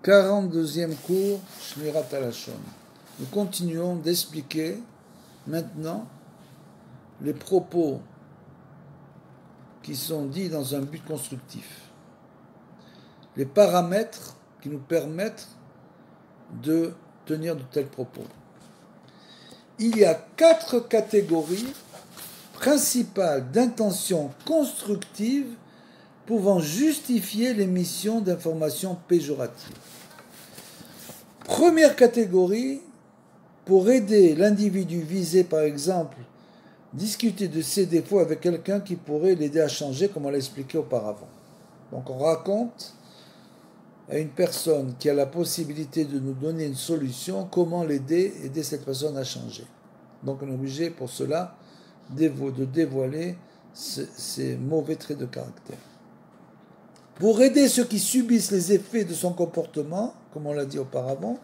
42e cours, Shmirat HaLashon. Nous continuons d'expliquer maintenant les propos qui sont dits dans un but constructif. Les paramètres qui nous permettent de tenir de tels propos. Il y a 4 catégories principales d'intentions constructives pouvant justifier l'émission d'informations péjoratives. Première catégorie, pour aider l'individu visé, par exemple, discuter de ses défauts avec quelqu'un qui pourrait l'aider à changer, comme on l'a expliqué auparavant. Donc on raconte à une personne qui a la possibilité de nous donner une solution, comment l'aider, aider cette personne à changer. Donc on est obligé pour cela de dévoiler ces mauvais traits de caractère. Pour aider ceux qui subissent les effets de son comportement, comme on l'a dit auparavant,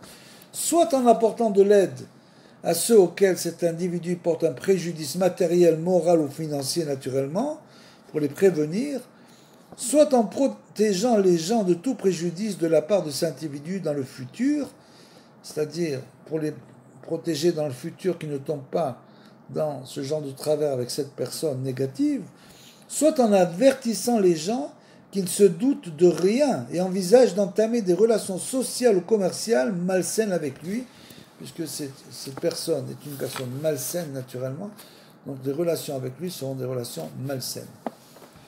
soit en apportant de l'aide à ceux auxquels cet individu porte un préjudice matériel, moral ou financier naturellement, pour les prévenir, soit en protégeant les gens de tout préjudice de la part de cet individu dans le futur, c'est-à-dire pour les protéger dans le futur qu'ils ne tombent pas dans ce genre de travers avec cette personne négative, soit en avertissant les gens qui ne se doutent de rien et envisagent d'entamer des relations sociales ou commerciales malsaines avec lui, puisque cette personne est une personne malsaine naturellement, donc des relations avec lui seront des relations malsaines.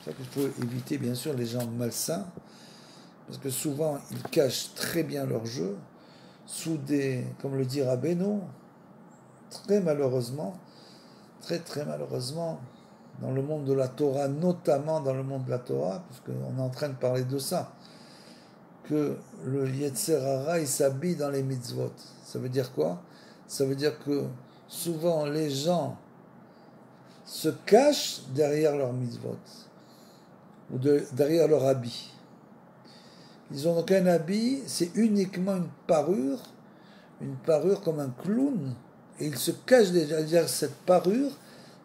C'est ça qu'il faut éviter bien sûr les gens malsains, parce que souvent ils cachent très bien leur jeu sous des, comme le dit Rabbeinu, très malheureusement, très malheureusement, dans le monde de la Torah, notamment dans le monde de la Torah, puisqu'on est en train de parler de ça, que le Yetzer Hara, il s'habille dans les mitzvot. Ça veut dire quoi? Ça veut dire que souvent les gens se cachent derrière leurs mitzvot, ou derrière leur habit. Ils n'ont aucun habit, c'est uniquement une parure comme un clown, et ils se cachent derrière cette parure,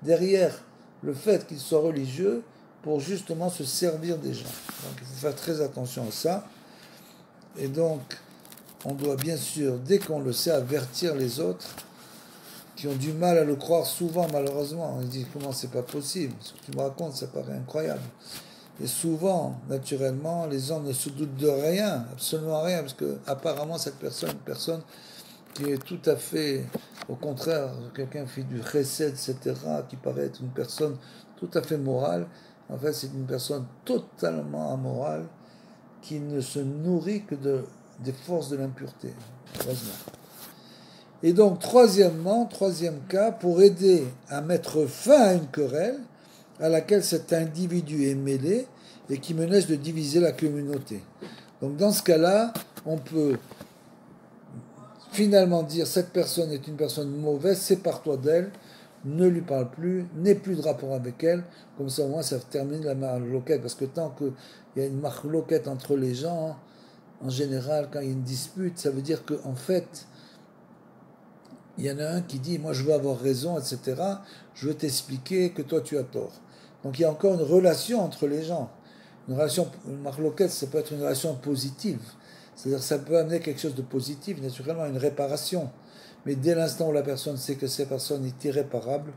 derrière le fait qu'ils soient religieux, pour justement se servir des gens. Donc il faut faire très attention à ça. Et donc, on doit bien sûr, dès qu'on le sait, avertir les autres qui ont du mal à le croire souvent, malheureusement. On dit, comment c'est pas possible? Ce que tu me racontes, ça paraît incroyable. Et souvent, naturellement, les gens ne se doutent de rien, absolument rien, parce que apparemment cette personne, une personne qui est tout à fait, au contraire, quelqu'un qui fait du chesed, etc., qui paraît être une personne tout à fait morale, en fait c'est une personne totalement amorale, qui ne se nourrit que des forces de l'impureté, heureusement. Et donc, troisième cas, pour aider à mettre fin à une querelle à laquelle cet individu est mêlé et qui menace de diviser la communauté. Donc, dans ce cas-là, on peut finalement dire cette personne est une personne mauvaise, sépare-toi d'elle, ne lui parle plus, n'aie plus de rapport avec elle, comme ça au moins ça termine la marloquette, parce que tant qu'il y a une marloquette entre les gens, en général, quand il y a une dispute, ça veut dire qu'en fait, il y en a un qui dit, moi je veux avoir raison, etc., je veux t'expliquer que toi tu as tort. Donc il y a encore une relation entre les gens. Une marloquette, ça peut être une relation positive. C'est-à-dire que ça peut amener quelque chose de positif, naturellement, une réparation. Mais dès l'instant où la personne sait que cette personne est irréparable,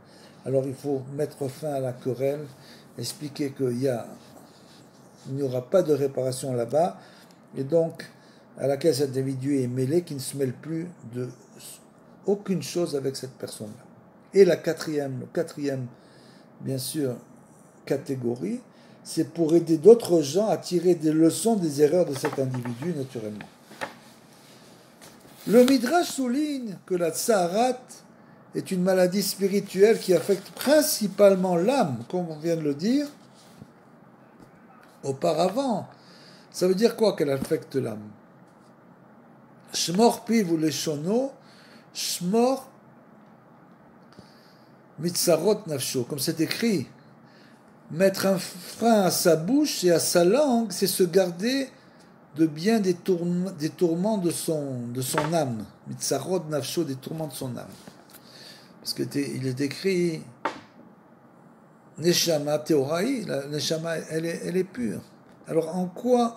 alors il faut mettre fin à la querelle, expliquer qu'il n'y aura pas de réparation là-bas, et donc à laquelle cet individu est mêlé, qui ne se mêle plus de aucune chose avec cette personne-là. Et le quatrième, bien sûr, catégorie, c'est pour aider d'autres gens à tirer des leçons des erreurs de cet individu, naturellement. Le Midrash souligne que la Tsaharat est une maladie spirituelle qui affecte principalement l'âme, comme on vient de le dire auparavant. Ça veut dire quoi qu'elle affecte l'âme? Shmor piv ou leshono, shmor mitzarot nafsho, comme c'est écrit. Mettre un frein à sa bouche et à sa langue, c'est se garder de bien des tourments de son âme. Mitzarot nafsho, des tourments de son âme. Parce qu'il est écrit Neshama Teoraï, la Neshama, elle est pure. Alors en quoi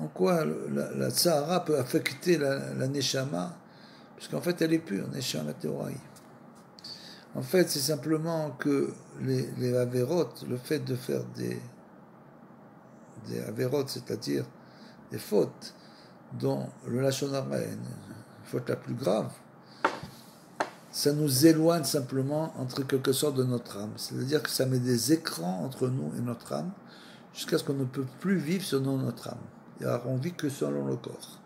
en quoi la Tzahara peut affecter la Neshama, puisqu'en fait elle est pure, Neshama Teoraï. En fait, c'est simplement que les Averot, le fait de faire des Averot, c'est-à-dire des fautes, dont le Lachon Hara est une faute la plus grave, ça nous éloigne simplement entre quelque sorte de notre âme. C'est-à-dire que ça met des écrans entre nous et notre âme, jusqu'à ce qu'on ne peut plus vivre selon notre âme. Et alors on vit que selon le corps.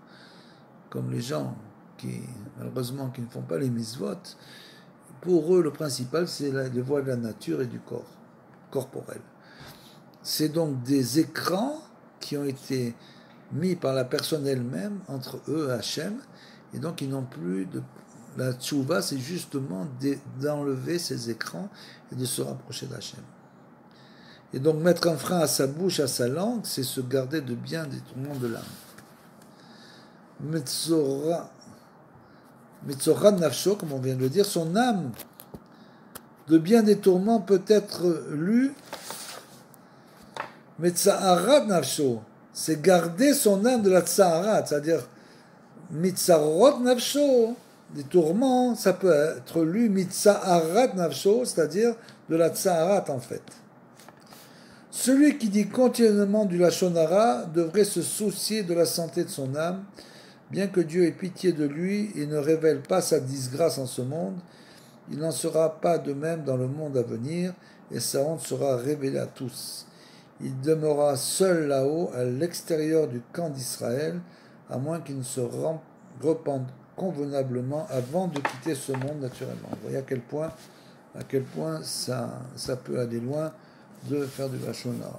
Comme les gens qui, malheureusement, qui ne font pas les mitzvot, pour eux, le principal, c'est les voies de la nature et du corps, corporel. C'est donc des écrans qui ont été mis par la personne elle-même entre eux et Hachem, et donc ils n'ont plus de... La tchouva, c'est justement d'enlever ces écrans et de se rapprocher d'Hachem. Et donc mettre un frein à sa bouche, à sa langue, c'est se garder de bien des tourments de l'âme. Metzora nafsho, comme on vient de le dire, son âme de bien des tourments peut être lue. Metzaharat nafsho, c'est garder son âme de la tzaharat, c'est-à-dire mitzarot nafsho, des tourments, ça peut être lu mitzaharat nafsho, c'est-à-dire de la tzaharat en fait. Celui qui dit continuellement du lachon hara devrait se soucier de la santé de son âme, bien que Dieu ait pitié de lui et ne révèle pas sa disgrâce en ce monde. Il n'en sera pas de même dans le monde à venir, et sa honte sera révélée à tous. Il demeurera seul là-haut, à l'extérieur du camp d'Israël, à moins qu'il ne se repente convenablement avant de quitter ce monde naturellement. Vous voyez à quel point ça peut aller loin de faire du lachon hara.